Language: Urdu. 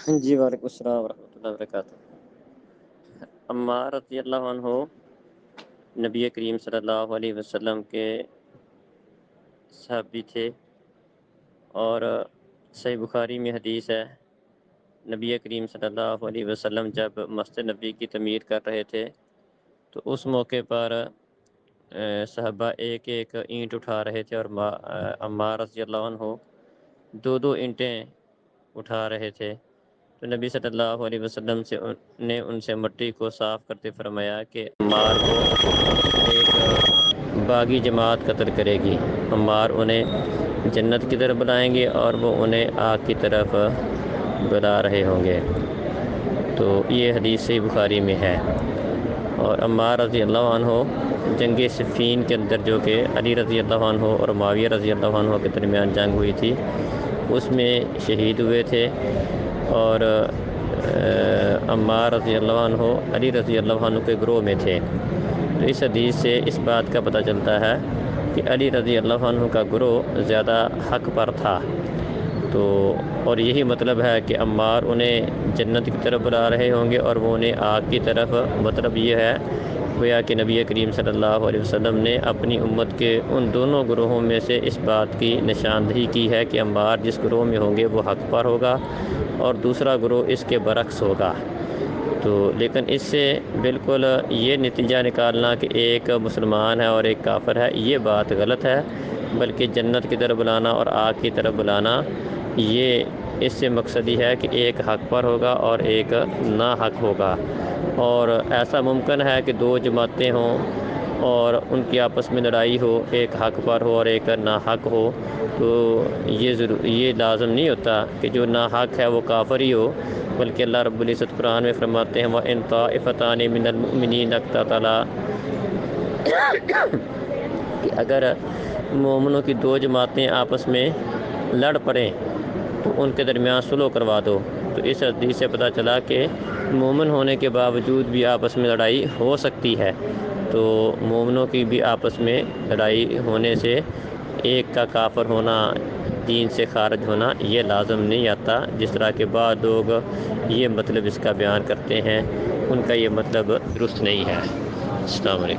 جی وعلیکم السلام ورحمۃ اللہ وبرکاتہ۔ عمار رضی اللہ عنہ نبی کریم صلی اللہ علیہ وسلم کے صحابی تھے، اور صحیح بخاری میں حدیث ہے، نبی کریم صلی اللہ علیہ وسلم جب مسجد نبی کی تعمیر کر رہے تھے تو اس موقع پر صحابہ ایک ایک اینٹ اٹھا رہے تھے، اور عمار رضی اللہ عنہ دو دو اینٹیں اٹھا رہے تھے۔ تو نبی صلی اللہ علیہ وسلم نے ان سے مٹی کو صاف کرتے فرمایا کہ عمار کو ایک باغی جماعت قتل کرے گی، عمار انہیں جنت کی طرف بلائیں گے اور وہ انہیں آگ کی طرف بلا رہے ہوں گے۔ تو یہ حدیث صحیح بخاری میں ہے۔ اور عمار رضی اللہ عنہ جنگ صفین کے اندر، جو کہ علی رضی اللہ عنہ اور معاویہ رضی اللہ عنہ کے درمیان جنگ ہوئی تھی، اس میں شہید ہوئے تھے، اور عمار رضی اللہ عنہ علی رضی اللہ عنہ کے گروہ میں تھے۔ تو اس حدیث سے اس بات کا پتہ چلتا ہے کہ علی رضی اللہ عنہ کا گروہ زیادہ حق پر تھا۔ تو اور یہی مطلب ہے کہ عمار انہیں جنت کی طرف بلا رہے ہوں گے اور وہ انہیں آگ کی طرف، مطلب یہ ہے گویا کہ نبی کریم صلی اللہ علیہ وسلم نے اپنی امت کے ان دونوں گروہوں میں سے اس بات کی نشاندہی کی ہے کہ عمار جس گروہ میں ہوں گے وہ حق پر ہوگا، اور دوسرا گروہ اس کے برعکس ہوگا۔ تو لیکن اس سے بالکل یہ نتیجہ نکالنا کہ ایک مسلمان ہے اور ایک کافر ہے، یہ بات غلط ہے، بلکہ جنت کی طرف بلانا اور آگ کی طرف بلانا، یہ اس سے مقصد یہ ہے کہ ایک حق پر ہوگا اور ایک ناحق ہوگا۔ اور ایسا ممکن ہے کہ دو جماعتیں ہوں اور ان کی آپس میں لڑائی ہو، ایک حق پر ہو اور ایک ناحق ہو، تو یہ لازم نہیں ہوتا کہ جو ناحق ہے وہ کافر ہی ہو، بلکہ اللہ رب العزت قرآن میں فرماتے ہیں وَإِن طَائِفَتَانِ مِنَ الْمُؤْمِنِينَ اقْتَتَلَا، کہ اگر مومنوں کی دو جماعتیں آپس میں لڑ پڑیں تو ان کے درمیان صلح کروا دو۔ تو اس حدیث سے پتہ چلا کہ مومن ہونے کے باوجود بھی آپس میں لڑائی ہو سکتی ہے۔ تو مومنوں کی بھی آپس میں لڑائی ہونے سے ایک کا کافر ہونا، دین سے خارج ہونا، یہ لازم نہیں آتا، جس طرح کے بعض لوگ یہ مطلب اس کا بیان کرتے ہیں، ان کا یہ مطلب درست نہیں ہے۔ السلام علیکم۔